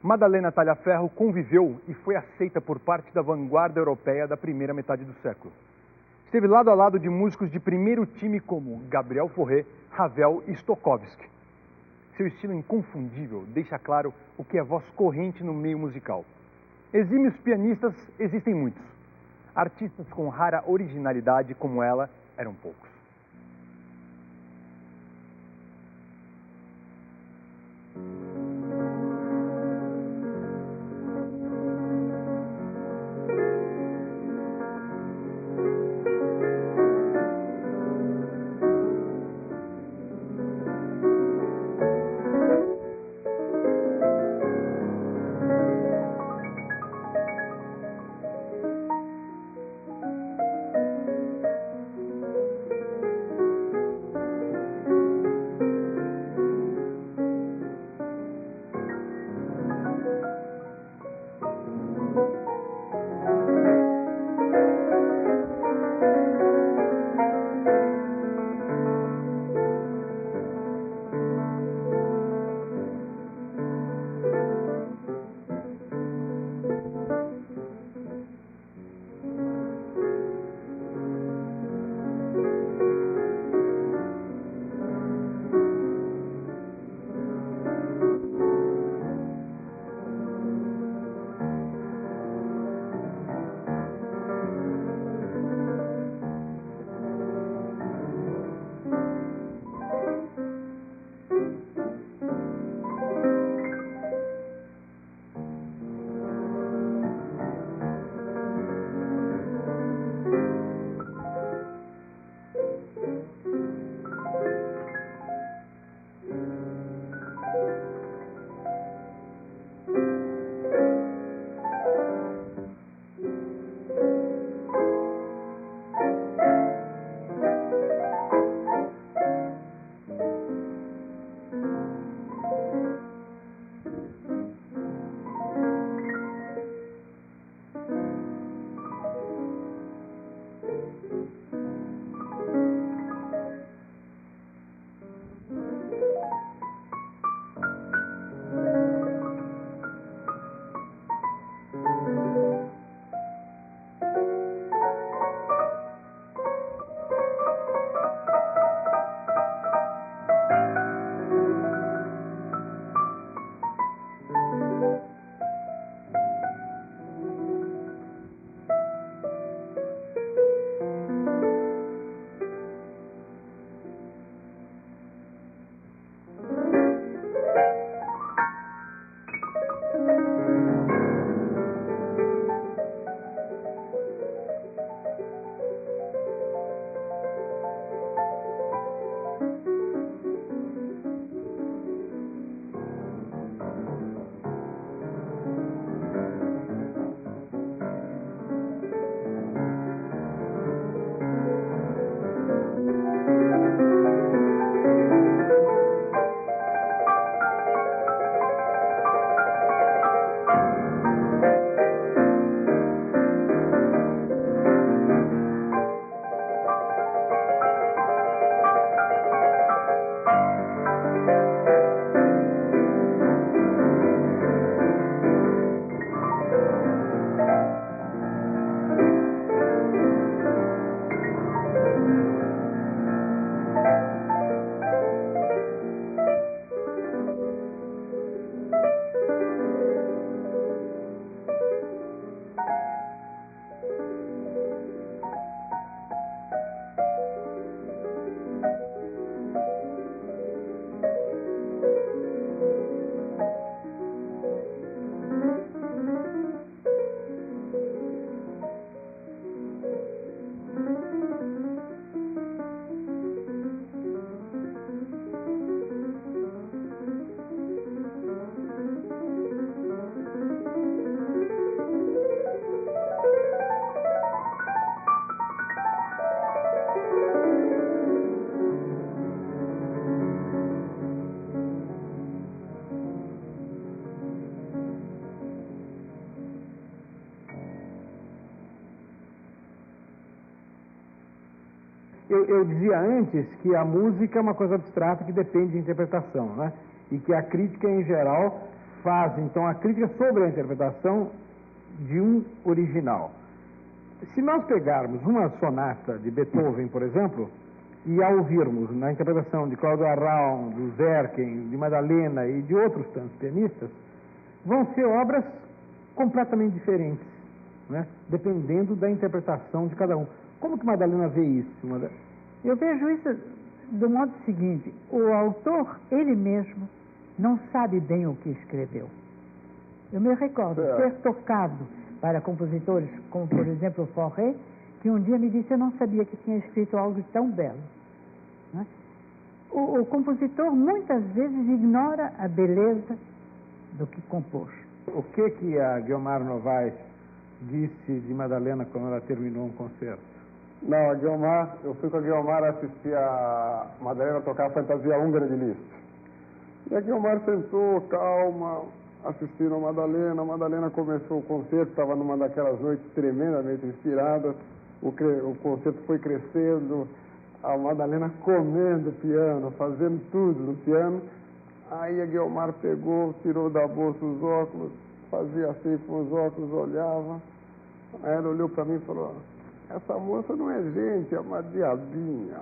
Madalena Talhaferro conviveu e foi aceita por parte da vanguarda europeia da primeira metade do século. Esteve lado a lado de músicos de primeiro time como Gabriel Fauré, Ravel e Stokowski. Seu estilo inconfundível deixa claro o que é voz corrente no meio musical. Exímios pianistas existem muitos. Artistas com rara originalidade como ela eram poucos. Eu dizia antes que a música é uma coisa abstrata que depende de interpretação, né? E que a crítica, em geral, faz, então, a crítica sobre a interpretação de um original. Se nós pegarmos uma sonata de Beethoven, por exemplo, e a ouvirmos na interpretação de Cláudio Arraon, do Zerken, de Madalena e de outros tantos pianistas, vão ser obras completamente diferentes, né? Dependendo da interpretação de cada um. Como que Madalena vê isso? Eu vejo isso do modo seguinte: o autor, ele mesmo, não sabe bem o que escreveu. Eu me recordo ter tocado para compositores, como por exemplo o Fauré, que um dia me disse: eu não sabia que tinha escrito algo tão belo. Né? O compositor muitas vezes ignora a beleza do que compôs. O que a Guiomar Novaes disse de Madalena quando ela terminou um concerto? Não, a Guiomar, eu fui com a Guiomar assistir a Madalena tocar a Fantasia Húngara de Liszt. E a Guiomar sentou, calma, assistindo a Madalena. A Madalena começou o concerto, estava numa daquelas noites tremendamente inspiradas. O concerto foi crescendo, a Madalena comendo piano, fazendo tudo no piano. Aí a Guiomar pegou, tirou da bolsa os óculos, fazia assim com os óculos, olhava. Aí ela olhou para mim e falou: essa moça não é gente, é uma diabinha.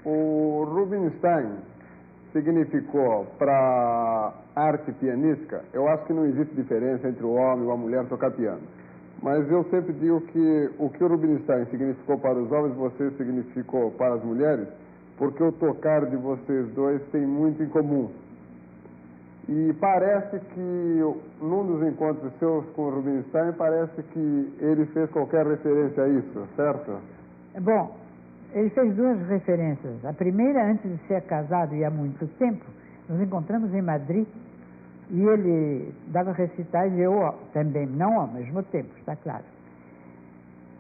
O Rubinstein significou para arte pianística, eu acho que não existe diferença entre o homem e a mulher tocar piano. Mas eu sempre digo que o Rubinstein significou para os homens, você significou para as mulheres, porque o tocar de vocês dois tem muito em comum. E parece que, num dos encontros seus com o Rubinstein, parece que ele fez qualquer referência a isso, certo? Bom, ele fez duas referências. A primeira, antes de ser casado e há muito tempo, nos encontramos em Madrid e ele dava recitais e eu também, não ao mesmo tempo, está claro.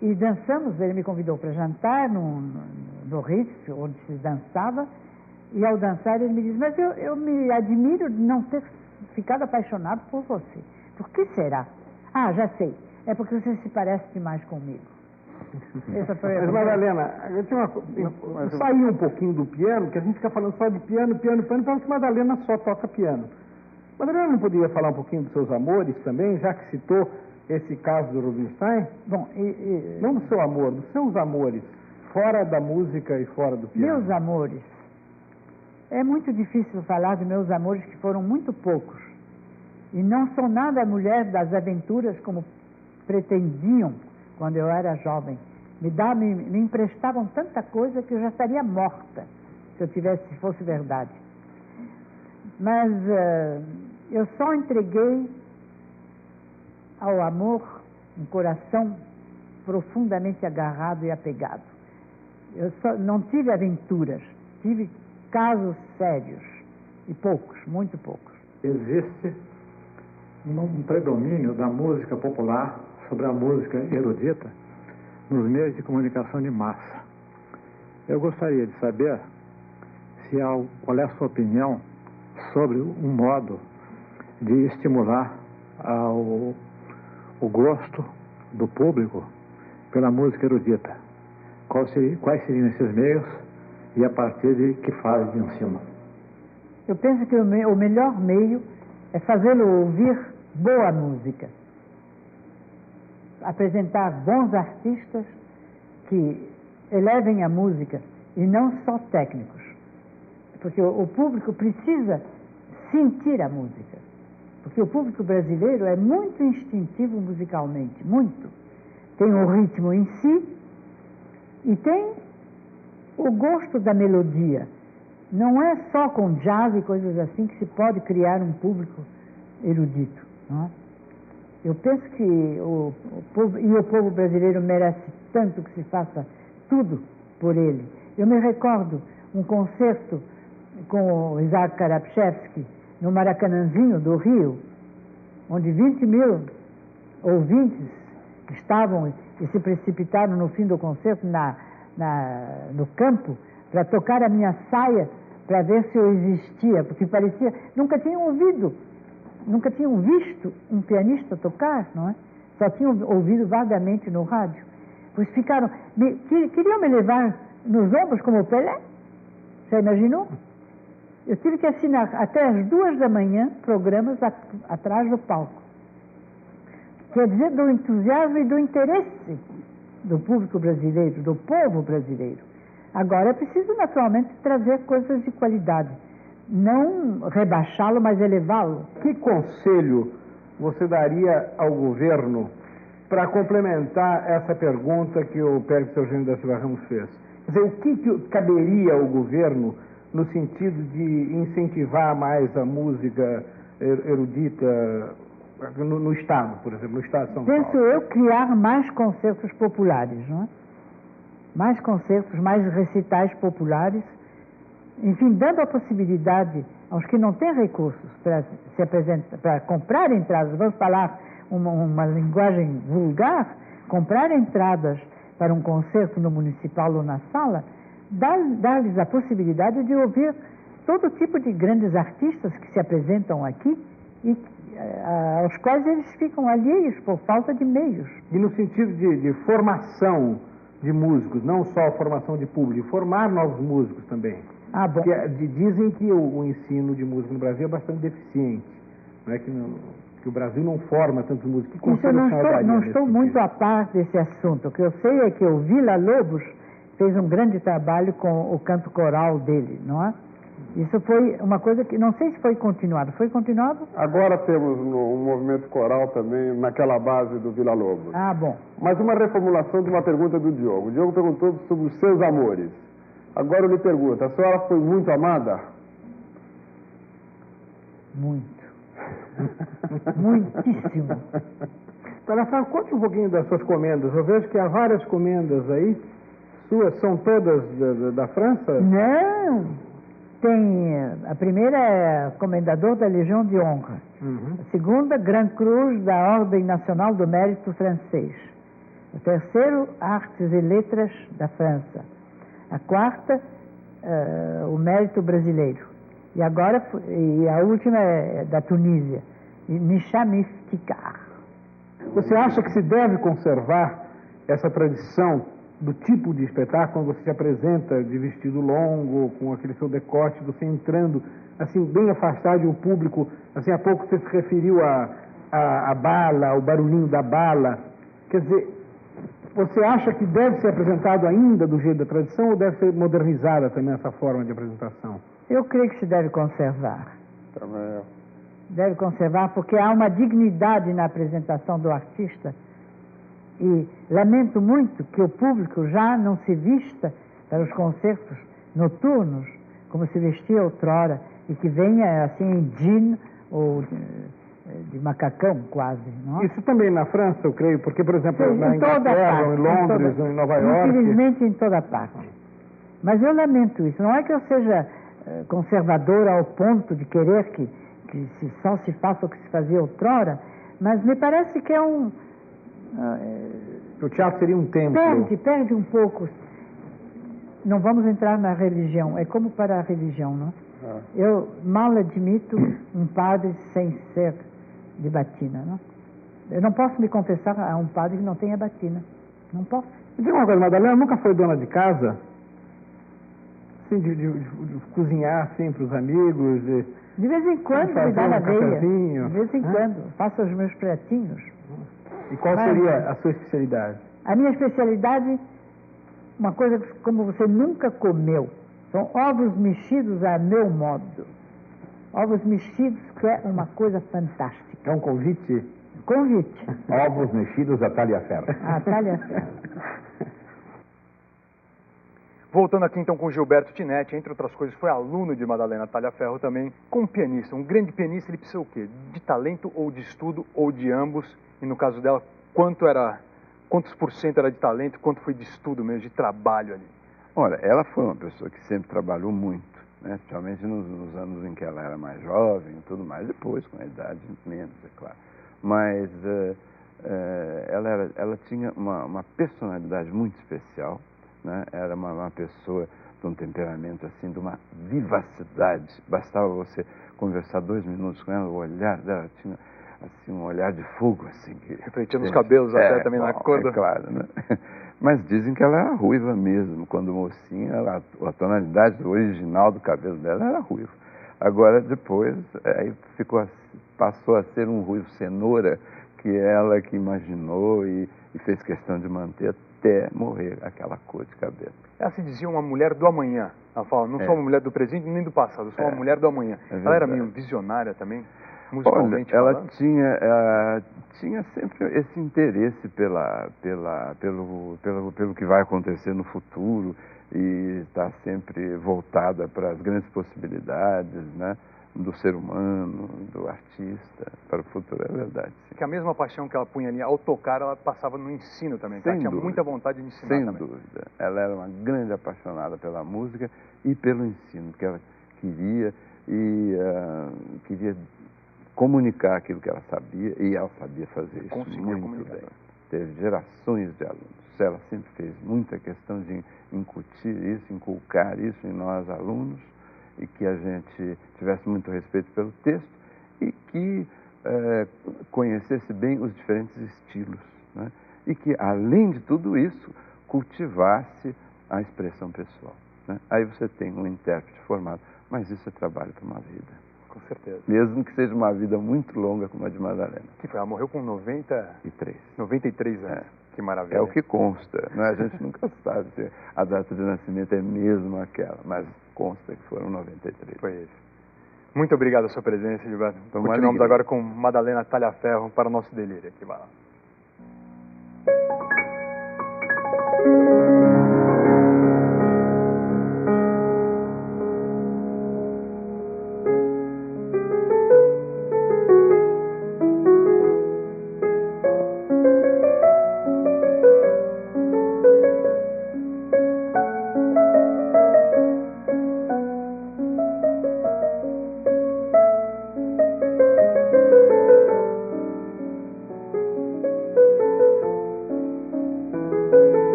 E dançamos, ele me convidou para jantar no Ritz, onde se dançava. E ao dançar ele me diz: mas eu me admiro de não ter ficado apaixonado por você. Por que será? Ah, já sei. É porque você se parece demais comigo. Essa foi mas, Madalena, eu saí um pouquinho do piano, porque a gente fica falando só de piano, parece que Madalena só toca piano. Madalena não poderia falar um pouquinho dos seus amores também, já que citou esse caso do Rubinstein? Bom, não do seu amor, dos seus amores, fora da música e fora do piano. Meus amores. É muito difícil falar de meus amores, que foram muito poucos. E não sou nada a mulher das aventuras como pretendiam quando eu era jovem. Me emprestavam tanta coisa que eu já estaria morta se fosse verdade. Mas eu só entreguei ao amor um coração profundamente agarrado e apegado. Eu não tive aventuras, tive casos sérios, e poucos, muito poucos. Existe um predomínio da música popular sobre a música erudita nos meios de comunicação de massa. Eu gostaria de saber qual é a sua opinião sobre um modo de estimular o gosto do público pela música erudita. Quais seriam esses meios e a partir de que fase de ensino? Eu penso que o melhor meio é fazê-lo ouvir boa música. Apresentar bons artistas que elevem a música e não só técnicos. Porque o público precisa sentir a música. Porque o público brasileiro é muito instintivo musicalmente, muito. Tem o ritmo em si e tem o gosto da melodia. Não é só com jazz e coisas assim que se pode criar um público erudito. Não é? Eu penso que o povo brasileiro merece tanto que se faça tudo por ele. Eu me recordo um concerto com o Isaac Karapchevsky no Maracanãzinho do Rio, onde 20 mil ouvintes estavam e se precipitaram no fim do concerto no campo para tocar a minha saia para ver se eu existia, porque parecia, nunca tinham visto um pianista tocar, não é? Só tinham ouvido vagamente no rádio. Pois ficaram... queriam me levar nos ombros como o Pelé. Já imaginou? Eu tive que assinar até as 2 da manhã programas atrás do palco. Quer dizer, do entusiasmo e do interesse do público brasileiro, do povo brasileiro. Agora é preciso, naturalmente, trazer coisas de qualidade. Não rebaixá-lo, mas elevá-lo. Que conselho você daria ao governo para complementar essa pergunta que o Pérez Eugênio da Silva Ramos fez? Quer dizer, o que caberia ao governo no sentido de incentivar mais a música erudita no Estado, por exemplo, no Estado de São Paulo? Penso eu criar mais concertos populares, não é? Mais concertos, mais recitais populares, enfim, dando a possibilidade aos que não têm recursos para se apresentar, para comprar entradas, vamos falar uma linguagem vulgar, comprar entradas para um concerto no municipal ou na sala, dar-lhes a possibilidade de ouvir todo tipo de grandes artistas que se apresentam aqui e aos quais eles ficam alheios por falta de meios. E no sentido de formação de músicos, não só a formação de público, formar novos músicos também. Ah, bom. Porque dizem que o ensino de música no Brasil é bastante deficiente, não é que o Brasil não forma tantos músicos. Que isso eu não estou muito a par desse assunto. O que eu sei é que o Villa-Lobos fez um grande trabalho com o canto coral dele, não é? Isso foi uma coisa que não sei se foi continuado. Foi continuado? Agora temos um movimento coral também naquela base do Villa-Lobos. Ah, bom. Mas uma reformulação de uma pergunta do Diogo. O Diogo perguntou sobre os seus amores. Agora eu lhe pergunto, a senhora foi muito amada? Muito. Muitíssimo. Para conte um pouquinho das suas comendas. Eu vejo que há várias comendas aí. Suas são todas da França? Não. Tem, a primeira é Comendador da Legião de Honra. A segunda, Grand Cruz da Ordem Nacional do Mérito Francês. O terceiro, Artes e Letras da França. A quarta, o Mérito Brasileiro. E agora, a última é da Tunísia, Nisham Iftikhar. Você acha que se deve conservar essa tradição do tipo de espetáculo, quando você se apresenta de vestido longo, com aquele seu decote, você entrando, assim, bem afastado de um público, assim, há pouco você se referiu à bala, ao barulhinho da bala. Quer dizer, você acha que deve ser apresentado ainda do jeito da tradição ou deve ser modernizada também essa forma de apresentação? Eu creio que se deve conservar. Também. Deve conservar porque há uma dignidade na apresentação do artista. E lamento muito que o público já não se vista para os concertos noturnos como se vestia outrora e que venha assim em jean ou de macacão quase, não é? Isso também na França, eu creio, porque, por exemplo, na Inglaterra, em Londres, em Nova York... Infelizmente em toda parte. Mas eu lamento isso. Não é que eu seja conservadora ao ponto de querer que só se faça o que se fazia outrora, mas me parece que é o teatro seria um templo. Perde um pouco. Não vamos entrar na religião. É como para a religião, não é? Eu mal admito um padre sem ser de batina, não? Eu não posso me confessar a um padre que não tenha batina. Não posso. Diga uma coisa, Madalena, nunca foi dona de casa? Assim, de cozinhar assim para os amigos? De vez em quando me dá na veia. De vez em quando. Faço os meus pratinhos. E qual seria a sua especialidade? A minha especialidade, uma coisa como você nunca comeu, são ovos mexidos a meu modo. Ovos mexidos, que é uma coisa fantástica. É um convite? Convite. Ovos mexidos a Talhaferro. A Talhaferro. Voltando aqui então com Gilberto Tinetti, entre outras coisas, foi aluno de Madalena Talhaferro também, como pianista. Um grande pianista, ele precisa o quê? De talento ou de estudo ou de ambos? E no caso dela, quantos por cento era de talento, quanto foi de estudo mesmo, de trabalho ali? Olha, ela foi uma pessoa que sempre trabalhou muito, né? Especialmente nos anos em que ela era mais jovem e tudo mais, depois com a idade menos, é claro. Mas ela tinha uma personalidade muito especial, né? Era uma pessoa de um temperamento assim, de uma vivacidade. Bastava você conversar 2 minutos com ela, o olhar dela tinha assim um olhar de fogo, assim, que refletia nos cabelos até também na cor. É claro, né? Mas dizem que ela era ruiva mesmo. Quando mocinha, a tonalidade original do cabelo dela era ruivo. Agora, depois, aí passou a ser um ruivo cenoura, que ela que imaginou e fez questão de manter até morrer aquela cor de cabelo. Ela se dizia uma mulher do amanhã. Ela fala, não sou uma mulher do presente nem do passado, sou uma mulher do amanhã. Ela era meio visionária também, musicalmente falando? Ela tinha sempre esse interesse pelo que vai acontecer no futuro e está sempre voltada para as grandes possibilidades, né, do ser humano, do artista, para o futuro, é verdade. Sim. Que a mesma paixão que ela punha ali ao tocar, ela passava no ensino também. Ela tinha muita vontade de ensinar sem também. Sem dúvida. Ela era uma grande apaixonada pela música e pelo ensino, que ela queria comunicar aquilo que ela sabia, e ela sabia fazer isso muito bem. Teve gerações de alunos. Ela sempre fez muita questão de incutir isso, inculcar isso em nós alunos, e que a gente tivesse muito respeito pelo texto e que conhecesse bem os diferentes estilos, né? E que, além de tudo isso, cultivasse a expressão pessoal, né? Aí você tem um intérprete formado, mas isso é trabalho para uma vida. Com certeza. Mesmo que seja uma vida muito longa como a de Madalena. Que foi? Ela morreu com 93. 93 anos. Que maravilha. É o que consta, né? A gente nunca sabe se a data de nascimento é mesmo aquela, mas consta que foram 93. Foi isso. Muito obrigado a sua presença, Gilberto. Continuamos agora com Madalena Talhaferro para o nosso delírio aqui, vai lá.